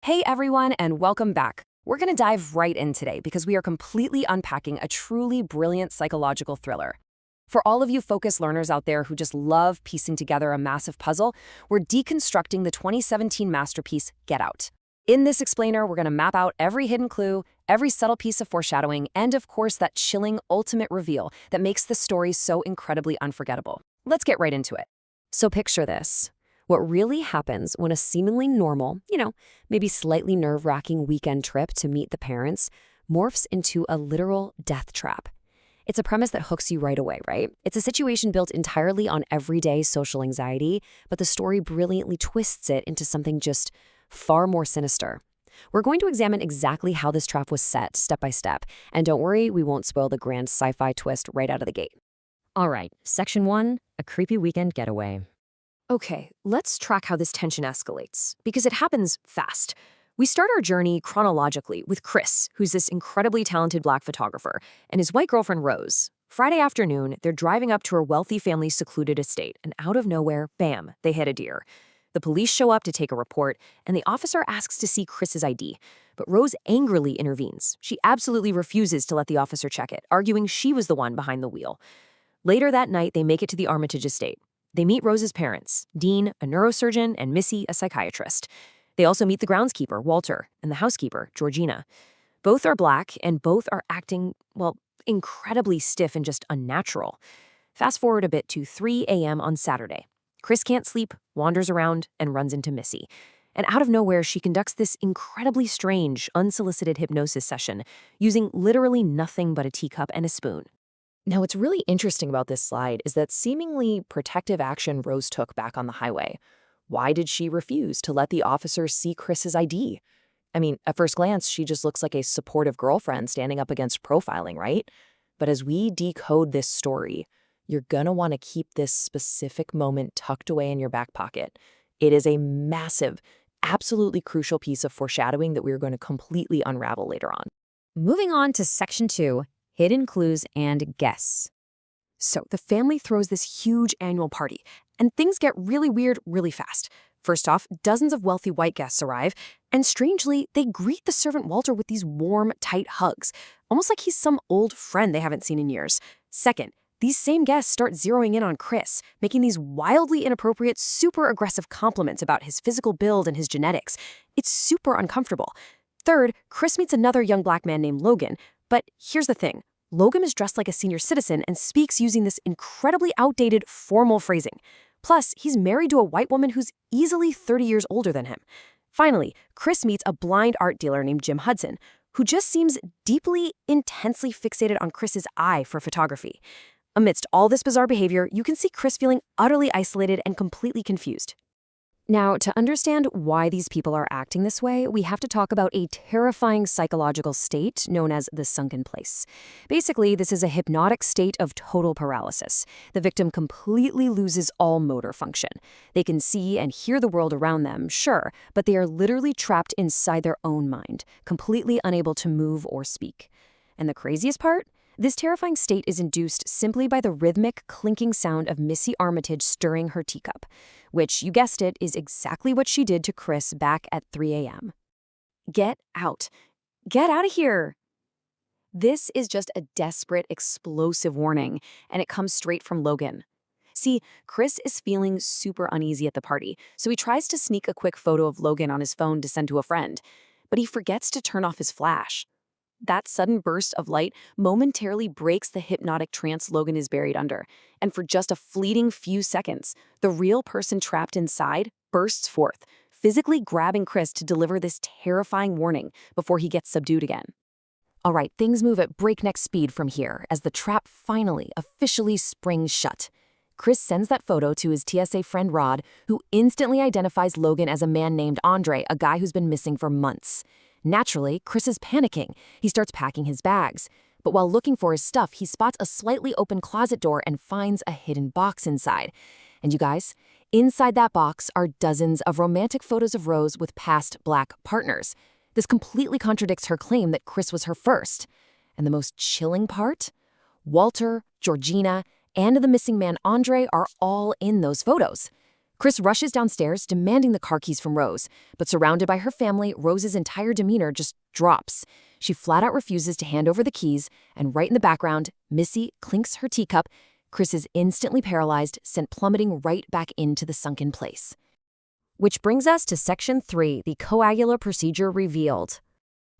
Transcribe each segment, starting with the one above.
Hey everyone, and welcome back. We're going to dive right in today because we are completely unpacking a truly brilliant psychological thriller. For all of you focused learners out there who just love piecing together a massive puzzle, we're deconstructing the 2017 masterpiece Get Out. In this explainer, we're going to map out every hidden clue, every subtle piece of foreshadowing, and of course, that chilling ultimate reveal that makes the story so incredibly unforgettable. Let's get right into it. So picture this. What really happens when a seemingly normal, maybe slightly nerve-wracking weekend trip to meet the parents morphs into a literal death trap. It's a premise that hooks you right away, right? It's a situation built entirely on everyday social anxiety, but the story brilliantly twists it into something just far more sinister. We're going to examine exactly how this trap was set, step by step, and don't worry, we won't spoil the grand sci-fi twist right out of the gate. All right, Section 1, a creepy weekend getaway. Okay, let's track how this tension escalates, because it happens fast. We start our journey chronologically with Chris, who's this incredibly talented Black photographer, and his white girlfriend Rose. Friday afternoon, they're driving up to her wealthy family's secluded estate, and out of nowhere, bam, they hit a deer. The police show up to take a report, and the officer asks to see Chris's ID. But Rose angrily intervenes. She absolutely refuses to let the officer check it, arguing she was the one behind the wheel. Later that night, they make it to the Armitage estate. They meet Rose's parents, Dean, a neurosurgeon, and Missy, a psychiatrist. They also meet the groundskeeper, Walter, and the housekeeper, Georgina. Both are Black, and both are acting, well, incredibly stiff and just unnatural. Fast forward a bit to 3 a.m. on Saturday. Chris can't sleep, wanders around, and runs into Missy. And out of nowhere, she conducts this incredibly strange, unsolicited hypnosis session, using literally nothing but a teacup and a spoon. Now, what's really interesting about this slide is that seemingly protective action Rose took back on the highway. Why did she refuse to let the officer see Chris's ID? I mean, at first glance, she just looks like a supportive girlfriend standing up against profiling, right? But as we decode this story, you're gonna want to keep this specific moment tucked away in your back pocket. It is a massive, absolutely crucial piece of foreshadowing that we're going to completely unravel later on. Moving on to Section 2, hidden clues and guess. So the family throws this huge annual party, and things get really weird really fast. First off, dozens of wealthy white guests arrive, and strangely, they greet the servant Walter with these warm, tight hugs, almost like he's some old friend they haven't seen in years. Second, these same guests start zeroing in on Chris, making these wildly inappropriate, super aggressive compliments about his physical build and his genetics. It's super uncomfortable. Third, Chris meets another young Black man named Logan, but here's the thing. Logan is dressed like a senior citizen and speaks using this incredibly outdated, formal phrasing. Plus, he's married to a white woman who's easily 30 years older than him. Finally, Chris meets a blind art dealer named Jim Hudson, who just seems deeply, intensely fixated on Chris's eye for photography. Amidst all this bizarre behavior, you can see Chris feeling utterly isolated and completely confused. Now, to understand why these people are acting this way, we have to talk about a terrifying psychological state known as the sunken place. Basically, this is a hypnotic state of total paralysis. The victim completely loses all motor function. They can see and hear the world around them, sure, but they are literally trapped inside their own mind, completely unable to move or speak. And the craziest part? This terrifying state is induced simply by the rhythmic, clinking sound of Missy Armitage stirring her teacup, which, you guessed it, is exactly what she did to Chris back at 3 a.m. Get out. Get out of here. This is just a desperate, explosive warning, and it comes straight from Logan. See, Chris is feeling super uneasy at the party, so he tries to sneak a quick photo of Logan on his phone to send to a friend, but he forgets to turn off his flash. That sudden burst of light momentarily breaks the hypnotic trance Logan is buried under, and for just a fleeting few seconds, the real person trapped inside bursts forth, physically grabbing Chris to deliver this terrifying warning before he gets subdued again. All right, things move at breakneck speed from here as the trap finally, officially springs shut. Chris sends that photo to his TSA friend Rod, who instantly identifies Logan as a man named Andre, a guy who's been missing for months. Naturally, Chris is panicking. He starts packing his bags. But while looking for his stuff, he spots a slightly open closet door and finds a hidden box inside. And you guys, inside that box are dozens of romantic photos of Rose with past Black partners. This completely contradicts her claim that Chris was her first. And the most chilling part? Walter, Georgina, and the missing man Andre are all in those photos. Chris rushes downstairs, demanding the car keys from Rose, but surrounded by her family, Rose's entire demeanor just drops. She flat out refuses to hand over the keys, and right in the background, Missy clinks her teacup. Chris is instantly paralyzed, sent plummeting right back into the sunken place. Which brings us to Section 3, the coagular procedure revealed.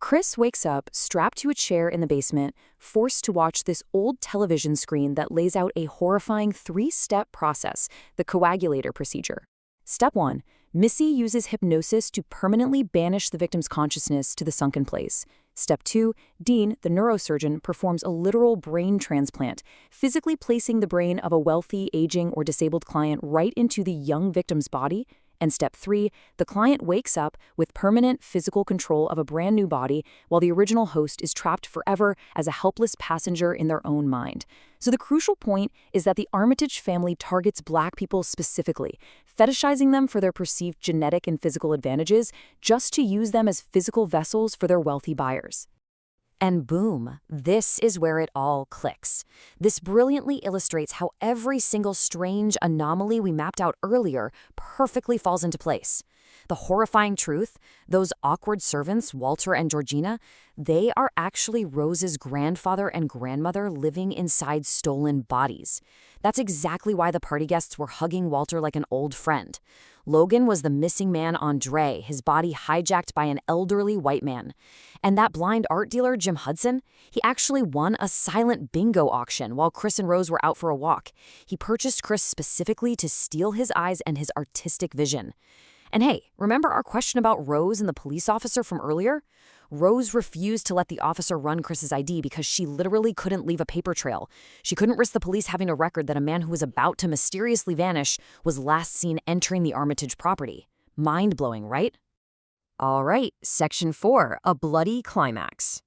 Chris wakes up, strapped to a chair in the basement, forced to watch this old television screen that lays out a horrifying 3-step process, the coagulator procedure. Step 1. Missy uses hypnosis to permanently banish the victim's consciousness to the sunken place. Step 2. Dean, the neurosurgeon, performs a literal brain transplant, physically placing the brain of a wealthy, aging, or disabled client right into the young victim's body. And Step 3, the client wakes up with permanent physical control of a brand new body while the original host is trapped forever as a helpless passenger in their own mind. So the crucial point is that the Armitage family targets Black people specifically, fetishizing them for their perceived genetic and physical advantages just to use them as physical vessels for their wealthy buyers. And boom, this is where it all clicks. This brilliantly illustrates how every single strange anomaly we mapped out earlier perfectly falls into place. The horrifying truth, those awkward servants, Walter and Georgina, they are actually Rose's grandfather and grandmother living inside stolen bodies. That's exactly why the party guests were hugging Walter like an old friend. Logan was the missing man Andre, his body hijacked by an elderly white man. And that blind art dealer, Jim Hudson, he actually won a silent bingo auction while Chris and Rose were out for a walk. He purchased Chris specifically to steal his eyes and his artistic vision. And hey, remember our question about Rose and the police officer from earlier? Rose refused to let the officer run Chris's ID because she literally couldn't leave a paper trail. She couldn't risk the police having a record that a man who was about to mysteriously vanish was last seen entering the Armitage property. Mind-blowing, right? All right, Section 4, a bloody climax.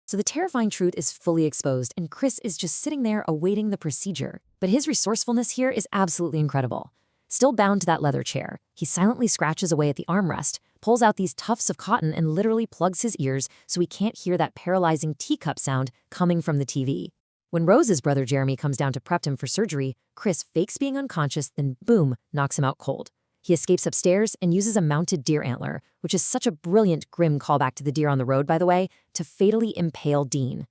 So the terrifying truth is fully exposed, and Chris is just sitting there awaiting the procedure. But his resourcefulness here is absolutely incredible. Still bound to that leather chair, he silently scratches away at the armrest, pulls out these tufts of cotton, and literally plugs his ears so he can't hear that paralyzing teacup sound coming from the TV. When Rose's brother Jeremy comes down to prep him for surgery, Chris fakes being unconscious, then boom, knocks him out cold. He escapes upstairs and uses a mounted deer antler, which is such a brilliant, grim callback to the deer on the road, by the way, to fatally impale Dean.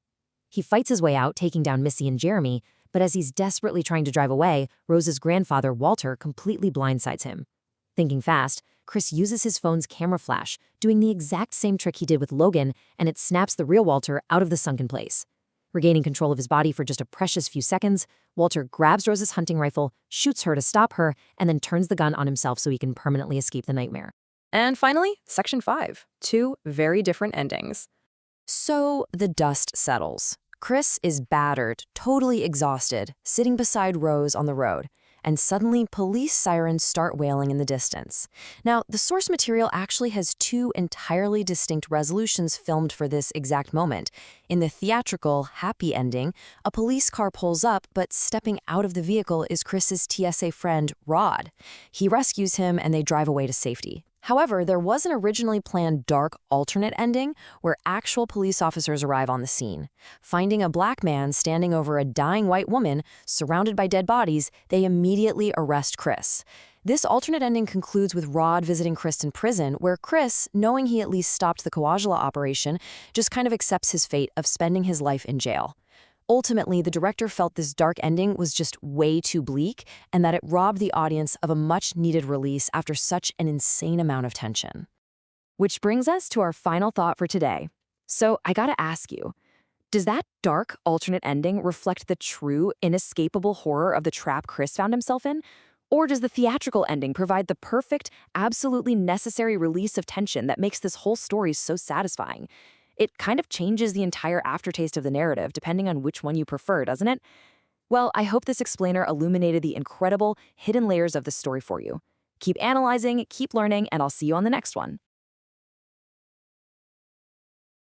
He fights his way out, taking down Missy and Jeremy, but as he's desperately trying to drive away, Rose's grandfather, Walter, completely blindsides him. Thinking fast, Chris uses his phone's camera flash, doing the exact same trick he did with Logan, and it snaps the real Walter out of the sunken place. Regaining control of his body for just a precious few seconds, Walter grabs Rose's hunting rifle, shoots her to stop her, and then turns the gun on himself so he can permanently escape the nightmare. And finally, Section 5, 2 very different endings. So the dust settles. Chris is battered, totally exhausted, sitting beside Rose on the road, and suddenly police sirens start wailing in the distance. Now, the source material actually has 2 entirely distinct resolutions filmed for this exact moment. In the theatrical, happy ending, a police car pulls up, but stepping out of the vehicle is Chris's TSA friend, Rod. He rescues him and they drive away to safety. However, there was an originally planned dark alternate ending where actual police officers arrive on the scene. Finding a Black man standing over a dying white woman surrounded by dead bodies, they immediately arrest Chris. This alternate ending concludes with Rod visiting Chris in prison, where Chris, knowing he at least stopped the Coagula operation, just kind of accepts his fate of spending his life in jail. Ultimately, the director felt this dark ending was just way too bleak and that it robbed the audience of a much-needed release after such an insane amount of tension. Which brings us to our final thought for today. So I gotta ask you, does that dark alternate ending reflect the true, inescapable horror of the trap Chris found himself in? Or does the theatrical ending provide the perfect, absolutely necessary release of tension that makes this whole story so satisfying? It kind of changes the entire aftertaste of the narrative, depending on which one you prefer, doesn't it? Well, I hope this explainer illuminated the incredible, hidden layers of the story for you. Keep analyzing, keep learning, and I'll see you on the next one.